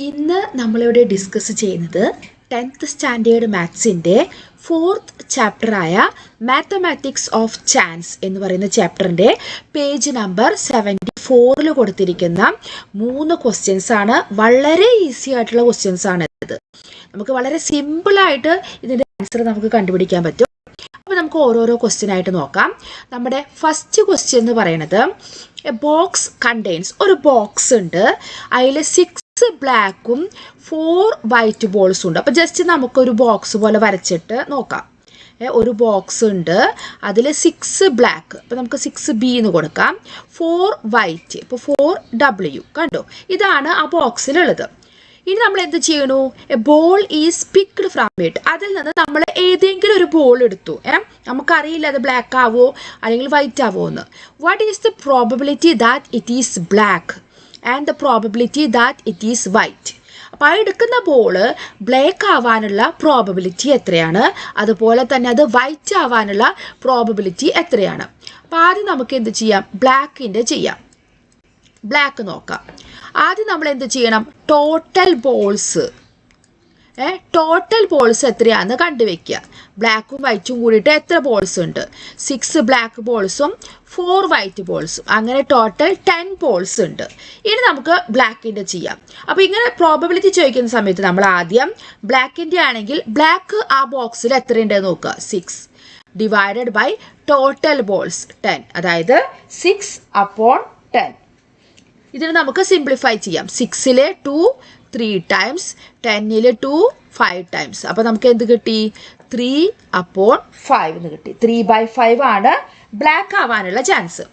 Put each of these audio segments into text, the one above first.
ഇന്ന് നമ്മളിവിടെ ഡിസ്കസ് ചെയ്യുന്നത് 10th സ്റ്റാൻഡേർഡ് മാത്സിൻ്റെ 4th ചാപ്റ്ററായ മാത്തമാറ്റിക്സ് ഓഫ് ചാൻസ് എന്ന് പറയുന്ന ചാപ്റ്ററിൻ്റെ പേജ് നമ്പർ 74 കൊടുത്തിരിക്കുന്ന 3 ക്വസ്റ്റ്യൻസ് ആണ്. വളരെ ഈസി ആയിട്ടുള്ള ക്വസ്റ്റ്യൻസ് ആണ് ഇത്. നമുക്ക് വളരെ സിമ്പിളായിട്ട് ഇതിൻ്റെ ആൻസർ നമുക്ക് കണ്ടുപിടിക്കാൻ പറ്റും. അപ്പോൾ നമുക്ക് ഓരോരോ ക്വസ്റ്റ്യൻ ആയിട്ട് നോക്കാം. നമ്മുടെ ഫസ്റ്റ് ക്വസ്റ്റ്യൻ എന്ന് പറയുന്നത് എ ബോക്സ് കണ്ടെയ്ൻസ്, ഒരു ബോക്സ് ഉണ്ട്, അതിൽ 6 ബ്ലാക്കും 4 വൈറ്റ് ബോൾസും ഉണ്ട്. അപ്പോൾ ജസ്റ്റ് നമുക്കൊരു ബോക്സ് പോലെ വരച്ചിട്ട് നോക്കാം. ഒരു ബോക്സ് ഉണ്ട്, അതിൽ 6 ബ്ലാക്ക്, അപ്പോൾ നമുക്ക് 6B എന്ന് കൊടുക്കാം, 4 വൈറ്റ്, ഇപ്പോൾ 4W കണ്ടോ. ഇതാണ് ആ ബോക്സിലുള്ളത്. ഇനി നമ്മൾ എന്ത് ചെയ്യണു? A ball is picked from it. അതിൽ നിന്ന് നമ്മൾ ഏതെങ്കിലും ഒരു ബോൾ എടുത്തു. നമുക്കറിയില്ല അത് ബ്ലാക്ക് ആവോ അല്ലെങ്കിൽ വൈറ്റ് ആവോ എന്ന്. What is the probability that it is black and the probability that it is white. അപ്പോൾ ആ എടുക്കുന്ന ബോള് ബ്ലാക്ക് ആവാനുള്ള പ്രോബബിലിറ്റി എത്രയാണ്, അതുപോലെ തന്നെ അത് വൈറ്റ് ആവാനുള്ള പ്രോബബിലിറ്റി എത്രയാണ്. അപ്പോൾ ആദ്യം നമുക്ക് എന്ത് ചെയ്യാം? ബ്ലാക്കിൻ്റെ ചെയ്യാം. ബ്ലാക്ക് നോക്കാം. ആദ്യം നമ്മൾ എന്ത് ചെയ്യണം? ടോട്ടൽ ബോൾസ് എത്രയാണെന്ന് കണ്ടുവെക്കുക. ബ്ലാക്കും വൈറ്റും കൂടിയിട്ട് എത്ര ബോൾസ് ഉണ്ട്? 6 ബ്ലാക്ക് ബോൾസും 4 വൈറ്റ് ബോൾസും, അങ്ങനെ ടോട്ടൽ 10 ബോൾസ് ഉണ്ട്. ഇനി നമുക്ക് ബ്ലാക്കിൻ്റെ ചെയ്യാം. അപ്പോൾ ഇങ്ങനെ പ്രോബബിലിറ്റി ചോദിക്കുന്ന സമയത്ത് നമ്മൾ ആദ്യം ബ്ലാക്കിൻ്റെ ആണെങ്കിൽ ബ്ലാക്ക് ആ ബോക്സിൽ എത്രയുണ്ടെന്ന് നോക്കുക. 6 ഡിവൈഡഡ് ബൈ ടോട്ടൽ ബോൾസ് 10, അതായത് 6/10. ഇതിന് നമുക്ക് സിംപ്ലിഫൈ ചെയ്യാം. 6-ലെ 2 3 ടൈംസ്, 10-ലെ 2 5 ടൈംസ്. അപ്പോൾ നമുക്ക് എന്ത് കിട്ടി? 3/5 എന്ന് കിട്ടി. 3/5 ആണ് ബ്ലാക്ക് ആവാനുള്ള ചാൻസ്.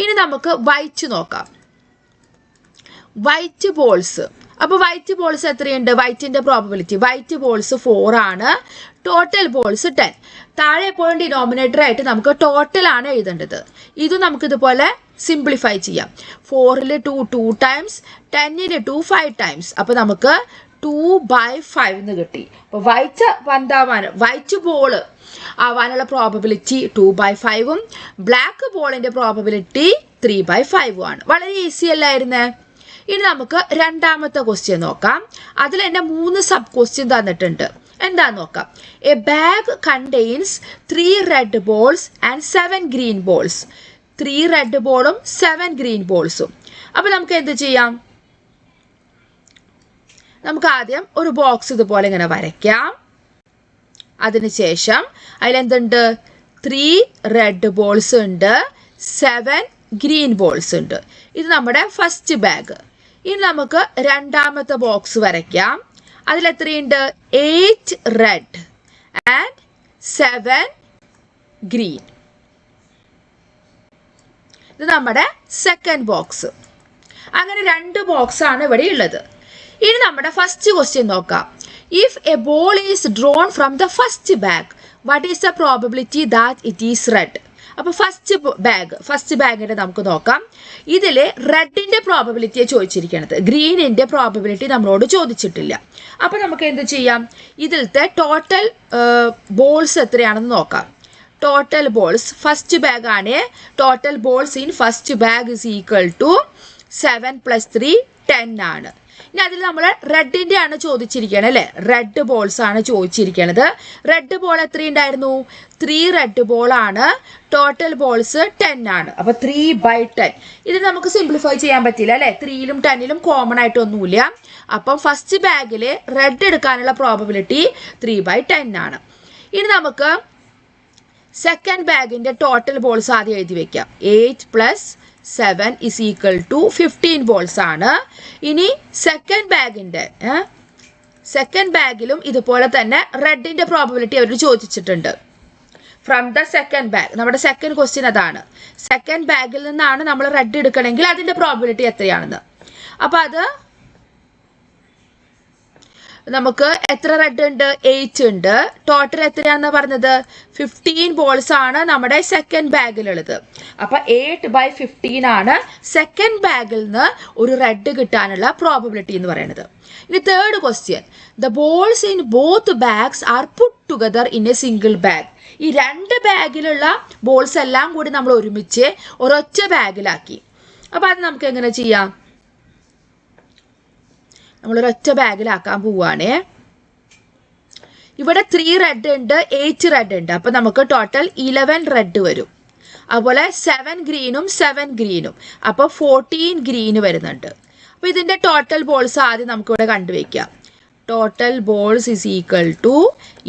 ഇനി നമുക്ക് വൈറ്റ് നോക്കാം. വൈറ്റ് ബോൾസ്, അപ്പോൾ വൈറ്റ് ബോൾസ് എത്രയുണ്ട്? വൈറ്റിൻ്റെ പ്രോബബിലിറ്റി, വൈറ്റ് ബോൾസ് 4 ആണ്, ടോട്ടൽ ബോൾസ് 10. താഴെ എപ്പോഴും ഡിനോമിനേറ്റർ ആയിട്ട് നമുക്ക് ടോട്ടൽ ആണ് എഴുതേണ്ടത്. ഇതും നമുക്കിതുപോലെ സിംപ്ലിഫൈ ചെയ്യാം. 4-ലെ 2 2 ടൈംസ്, 10-ലെ 2 5 ടൈംസ്. അപ്പോൾ നമുക്ക് 2/5 എന്ന് കിട്ടി. അപ്പോൾ വൈറ്റ് ബോൾ ആവാനുള്ള പ്രോബബിലിറ്റി 2/5ഉം ബ്ലാക്ക് ബോളിൻ്റെ പ്രോബബിലിറ്റി 3/5 ആണ്. വളരെ ഈസി അല്ലായിരുന്നേ. ഇനി നമുക്ക് രണ്ടാമത്തെ ക്വസ്റ്റ്യൻ നോക്കാം. അതിൽ തന്നെ 3 സബ് ക്വസ്റ്റ്യൻ തന്നിട്ടുണ്ട്. എന്താന്ന് നോക്കാം. A bag contains 3 red balls and 7 green balls. 3 red ബോളും 7 ഗ്രീൻ ബോൾസും. അപ്പോൾ നമുക്ക് എന്ത് ചെയ്യാം? നമുക്ക് ആദ്യം ഒരു ബോക്സ് ഇതുപോലെ ഇങ്ങനെ വരയ്ക്കാം. അതിനുശേഷം അതിലെന്തുണ്ട്? 3 റെഡ് ബോൾസ് ഉണ്ട്, 7 ഗ്രീൻ ബോൾസ് ഉണ്ട്. ഇത് നമ്മുടെ ഫസ്റ്റ് ബാഗ്. ഇനി നമുക്ക് രണ്ടാമത്തെ ബോക്സ് വരയ്ക്കാം. അതിലെത്രയുണ്ട്? 8 റെഡ് ആൻഡ് 7 ഗ്രീൻ. ഇത് നമ്മുടെ സെക്കൻഡ് ബോക്സ്. അങ്ങനെ 2 ബോക്സ് ആണ് ഇവിടെ ഉള്ളത്. ഇനി നമ്മുടെ ഫസ്റ്റ് ക്വസ്റ്റ്യൻ നോക്കാം. If A ball is drawn from the first bag, what is the probability that it is red? അപ്പോൾ ഫസ്റ്റ് ബാഗിൻ്റെ നമുക്ക് നോക്കാം. ഇതിൽ റെഡിൻ്റെ പ്രോബബിലിറ്റിയെ ചോദിച്ചിരിക്കുന്നത്, ഗ്രീനിൻ്റെ പ്രോബബിലിറ്റി നമ്മളോട് ചോദിച്ചിട്ടില്ല. അപ്പോൾ നമുക്ക് എന്ത് ചെയ്യാം? ഇതിലത്തെ ടോട്ടൽ ബോൾസ് എത്രയാണെന്ന് നോക്കാം. ടോട്ടൽ ബോൾസ് ഫസ്റ്റ് ബാഗ് ആണ്. Total balls in first bag is equal to 7 + 3 10 ആണ്. ഇനി അതിൽ നമ്മൾ റെഡിൻ്റെ ആണ് ചോദിച്ചിരിക്കുന്നത് അല്ലേ? റെഡ് ബോൾസ് ആണ് ചോദിച്ചിരിക്കുന്നത്. റെഡ് ബോൾ എത്രയുണ്ടായിരുന്നു? 3 റെഡ് ബോളാണ്. ടോട്ടൽ ബോൾസ് 10 ആണ്. അപ്പോൾ 3/10. ഇത് നമുക്ക് സിംപ്ലിഫൈ ചെയ്യാൻ പറ്റില്ല അല്ലേ? 3-ലും 10-ലും കോമൺ ആയിട്ടൊന്നുമില്ല. അപ്പം ഫസ്റ്റ് ബാഗിൽ റെഡ് എടുക്കാനുള്ള പ്രോബബിലിറ്റി 3/10 ആണ്. ഇനി നമുക്ക് സെക്കൻഡ് ബാഗിൻ്റെ ടോട്ടൽ ബോൾസ് ആദ്യം എഴുതി വെക്കാം. 8 + 7 is equal to 15 ബോൾസ് ആണ്. ഇനി സെക്കൻഡ് ബാഗിലും ഇതുപോലെ തന്നെ റെഡിൻ്റെ പ്രോബബിലിറ്റി അവർ ചോദിച്ചിട്ടുണ്ട്. ഫ്രം ദ സെക്കൻഡ് ബാഗ്, നമ്മുടെ സെക്കൻഡ് ക്വസ്റ്റ്യൻ അതാണ്. സെക്കൻഡ് ബാഗിൽ നിന്നാണ് നമ്മൾ റെഡ് എടുക്കണമെങ്കിൽ അതിൻ്റെ പ്രോബബിലിറ്റി എത്രയാണെന്ന്. അപ്പോൾ അത് നമുക്ക് എത്ര റെഡ് ഉണ്ട്? 8 ഉണ്ട്. ടോട്ടൽ എത്രയാണെന്ന് പറഞ്ഞത്? 15 ബോൾസ് ആണ് നമ്മുടെ സെക്കൻഡ് ബാഗിലുള്ളത്. അപ്പോൾ 8/15 ആണ് സെക്കൻഡ് ബാഗിൽ നിന്ന് ഒരു റെഡ് കിട്ടാനുള്ള പ്രോബബിലിറ്റി എന്ന് പറയുന്നത്. ഇനി third question. The balls in both bags R puttu together in A single bag. ഈ 2 ബാഗിലുള്ള ബോൾസ് എല്ലാം കൂടി നമ്മൾ ഒരുമിച്ച് ഒരൊറ്റ ബാഗിലാക്കി. അപ്പോൾ അത് നമുക്ക് എങ്ങനെ ചെയ്യാം? നമ്മളൊരൊറ്റ ബാഗിലാക്കാൻ പോവുകയാണേ. ഇവിടെ 3 റെഡ് ഉണ്ട്, 8 റെഡ് ഉണ്ട്. അപ്പം നമുക്ക് ടോട്ടൽ 11 റെഡ് വരും. അതുപോലെ 7 ഗ്രീനും 7 ഗ്രീനും, അപ്പോൾ 14 ഗ്രീന് വരുന്നുണ്ട്. അപ്പോൾ ഇതിൻ്റെ ടോട്ടൽ ബോൾസ് ആദ്യം നമുക്കിവിടെ കണ്ടുവയ്ക്കാം. Total balls is equal to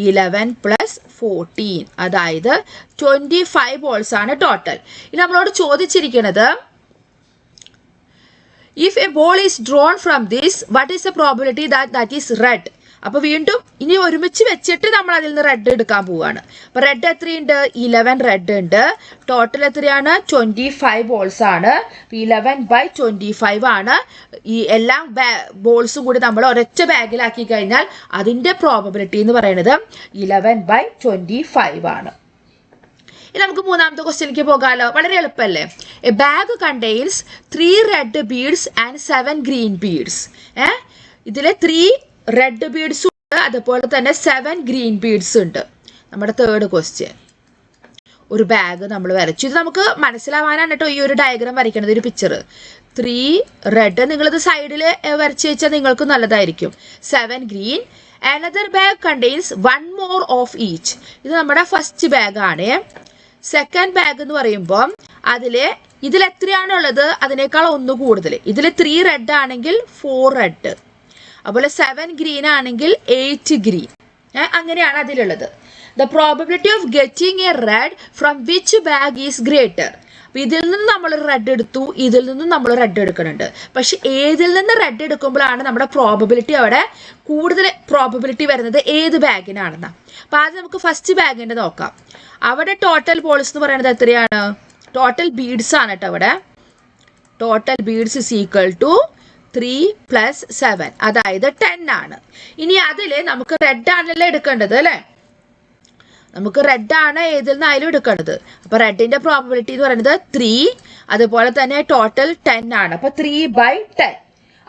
11 plus 14, അതായത് 25 ബോൾസ് ആണ് ടോട്ടൽ. ഇനി നമ്മളോട് ചോദിച്ചിരിക്കുന്നത് if a ball is drawn from this, what is the probability that is red? അപ്പോൾ വീണ്ടും ഇനി ഒരുമിച്ച് വെച്ചിട്ട് നമ്മൾ അതിൽ നിന്ന് റെഡ് എടുക്കാൻ പോവുകയാണ്. അപ്പോൾ റെഡ് എത്രയുണ്ട്? 11 റെഡ് ഉണ്ട്. ടോട്ടൽ എത്രയാണ്? 25 ബോൾസ് ആണ്. 11/25 ആണ്. ഈ എല്ലാ ബോൾസും കൂടി നമ്മൾ ഒരൊറ്റ ബാഗിലാക്കി കഴിഞ്ഞാൽ അതിൻ്റെ പ്രോബബിലിറ്റി എന്ന് പറയുന്നത് 11/25 ആണ്. ഇനി നമുക്ക് മൂന്നാമത്തെ ക്വസ്റ്റ്യനിലേക്ക് പോകാമല്ലോ. വളരെ എളുപ്പമല്ലേ? A bag contains 3 red beads and 7 green beads. ഇതിൽ 3 റെഡ് ബീഡ്സ് ഉണ്ട്, അതുപോലെ തന്നെ 7 ഗ്രീൻ ബീഡ്സ് ഉണ്ട്. നമ്മുടെ തേർഡ് ക്വസ്റ്റ്യൻ. ഒരു ബാഗ് നമ്മൾ വരച്ചു. ഇത് നമുക്ക് മനസ്സിലാവാനാണ് കേട്ടോ ഈ ഒരു ഡയഗ്രാം വരയ്ക്കുന്നത്, ഒരു പിക്ചർ. 3 റെഡ്, നിങ്ങളിത് സൈഡിൽ വരച്ച് വെച്ചാൽ നിങ്ങൾക്ക് നല്ലതായിരിക്കും. 7 green. Another bag contains 1 more of each. ഇത് നമ്മുടെ ഫസ്റ്റ് ബാഗാണ്. സെക്കൻഡ് ബാഗ് എന്ന് പറയുമ്പോൾ ഇതിൽ എത്രയാണുള്ളത്? അതിനേക്കാൾ 1 കൂടുതൽ. ഇതിൽ 3 റെഡ് ആണെങ്കിൽ 4 റെഡ്, അതുപോലെ 7 ഗ്രീൻ ആണെങ്കിൽ 8 ഗ്രീൻ. അങ്ങനെയാണ് അതിലുള്ളത്. The probability of getting A red from which bag is greater. അപ്പം ഇതിൽ നിന്ന് നമ്മൾ റെഡ് എടുത്തു, ഇതിൽ നിന്നും നമ്മൾ റെഡ് എടുക്കുന്നുണ്ട്. പക്ഷെ ഏതിൽ നിന്ന് റെഡ് എടുക്കുമ്പോഴാണ് നമ്മുടെ പ്രോബബിലിറ്റി അവിടെ കൂടുതൽ പ്രോബബിലിറ്റി വരുന്നത് ഏത് ബാഗിനാണെന്നാണ്. അപ്പം ആദ്യം നമുക്ക് ഫസ്റ്റ് ബാഗിൻ്റെ നോക്കാം. അവിടെ ടോട്ടൽ ബോൾസ് എന്ന് പറയുന്നത് എത്രയാണ്? ടോട്ടൽ ബീഡ്സ് ആണ് കേട്ടോ. അവിടെ total beads is equal to 3 + 7, അതായത് 10 ആണ്. ഇനി അതിൽ നമുക്ക് റെഡ് ആണല്ലോ എടുക്കേണ്ടത് അല്ലേ? നമുക്ക് റെഡ് ആണ് ഏതിൽ നിന്നായാലും എടുക്കേണ്ടത്. അപ്പോൾ റെഡിൻ്റെ പ്രോബബിലിറ്റി എന്ന് പറയുന്നത് 3, അതുപോലെ തന്നെ ടോട്ടൽ 10 ആണ്. അപ്പോൾ 3/10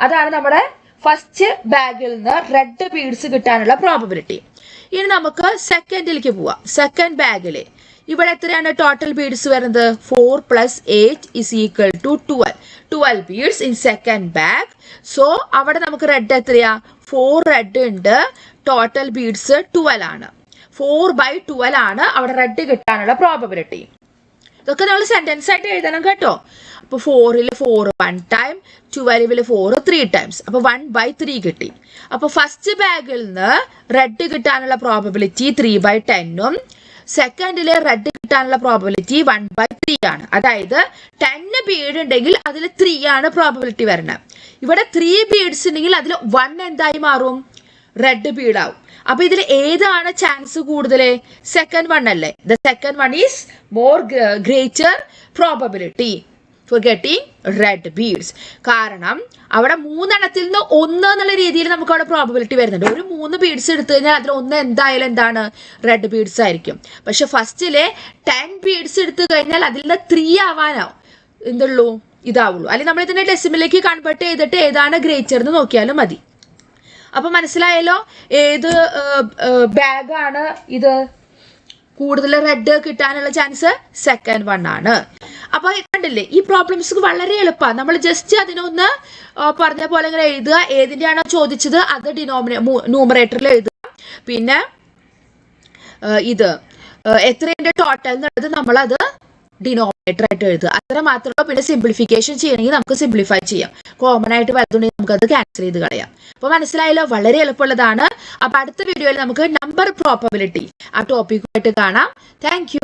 അതാണ് നമ്മുടെ ഫസ്റ്റ് ബാഗിൽ നിന്ന് റെഡ് ബീഡ്സ് കിട്ടാനുള്ള പ്രോബബിലിറ്റി. ഇനി നമുക്ക് സെക്കൻഡിലേക്ക് പോവാം. സെക്കൻഡ് ബാഗിൽ ഇവിടെ എത്രയാണ് ടോട്ടൽ ബീഡ്സ് വരുന്നത്? 4 + 8 = 12. 12 beads in second bag. So അവിടെ നമുക്ക് റെഡ് എത്രയാ? 4 റെഡ് ഉണ്ട്. ടോട്ടൽ ബീഡ്സ് 12 ആണ്. 4/12 ആണ് അവിടെ റെഡ് കിട്ടാനുള്ള പ്രോബബിലിറ്റി. ഇതൊക്കെ നമ്മൾ സെന്റൻസ് ആയിട്ട് എഴുതണം കേട്ടോ. അപ്പോൾ 4ൽ 4 1 ടൈം, 12ൽ 4 3 ടൈംസ്. അപ്പോൾ 1/3 കിട്ടി. അപ്പോൾ ഫസ്റ്റ് ബാഗിൽ നിന്ന് റെഡ് കിട്ടാനുള്ള പ്രോബബിലിറ്റി 3/10ഉം സെക്കൻഡിൽ റെഡ് കിട്ടാനുള്ള പ്രോബബിലിറ്റി 1/3 ആണ്. അതായത് 10 ബീഡ് ഉണ്ടെങ്കിൽ അതിൽ 3 ആണ് പ്രോബബിലിറ്റി വരുന്നത്. ഇവിടെ 3 ബീഡ്സ് ഉണ്ടെങ്കിൽ അതിൽ 1 എന്തായി മാറും? റെഡ് ബീഡ് ആവും. അപ്പൊ ഇതിൽ ഏതാണ് ചാൻസ് കൂടുതൽ? സെക്കൻഡ് വൺ അല്ലേ? The second one is more greater probability for getting red beads. കാരണം അവിടെ 3 എണ്ണത്തിൽ നിന്ന് 1 എന്നുള്ള രീതിയിൽ നമുക്ക് അവിടെ പ്രോബബിലിറ്റി വരുന്നുണ്ട്. ഒരു 3 ബീഡ്സ് എടുത്തു കഴിഞ്ഞാൽ അതിൽ 1 എന്തായാലും എന്താണ്? റെഡ് ബീഡ്സ് ആയിരിക്കും. പക്ഷെ ഫസ്റ്റിലെ 10 ബീഡ്സ് എടുത്തു കഴിഞ്ഞാൽ അതിൽ നിന്ന് 3 ആവാനാവും എന്തുള്ളൂ? ഇതാവുള്ളൂ. അല്ലെങ്കിൽ നമ്മൾ ഇതിനെ ഡെസിമലിലേക്ക് കൺവേർട്ട് ചെയ്തിട്ട് ഏതാണ് ഗ്രേറ്റർ എന്ന് നോക്കിയാലും മതി. അപ്പൊ മനസ്സിലായല്ലോ ഏത് ബാഗാണ് ഇത് കൂടുതൽ റെഡ് കിട്ടാനുള്ള ചാൻസ്? സെക്കൻഡ് വൺ ആണ്. അപ്പൊ കണ്ടില്ലേ, ഈ പ്രോബ്ലംസ് വളരെ എളുപ്പമാണ്. നമ്മൾ ജസ്റ്റ് അതിനൊന്ന് പറഞ്ഞ പോലെ ഇങ്ങനെ എഴുതുക. ഏതിൻ്റെയാണോ ചോദിച്ചത് അത് ന്യൂമറേറ്ററിൽ എഴുതുക. പിന്നെ ഇത് എത്രയുണ്ട് ടോട്ടൽ എന്നുള്ളത് നമ്മളത് ഡിനോമിനേറ്റർ ആയിട്ട് എഴുതുക. അത്ര മാത്രമേ. പിന്നെ സിംപ്ലിഫിക്കേഷൻ ചെയ്യണമെങ്കിൽ നമുക്ക് സിംപ്ലിഫൈ ചെയ്യാം. കോമൺ ആയിട്ട് വലുതുണ്ടെങ്കിൽ നമുക്കത് ക്യാൻസൽ ചെയ്ത് കളയാം. അപ്പോൾ മനസ്സിലായല്ലോ, വളരെ എളുപ്പമുള്ളതാണ്. അപ്പോൾ അടുത്ത വീഡിയോയിൽ നമുക്ക് നമ്പർ പ്രോബബിലിറ്റി ആ ടോപ്പിക്കുമായിട്ട് കാണാം. താങ്ക്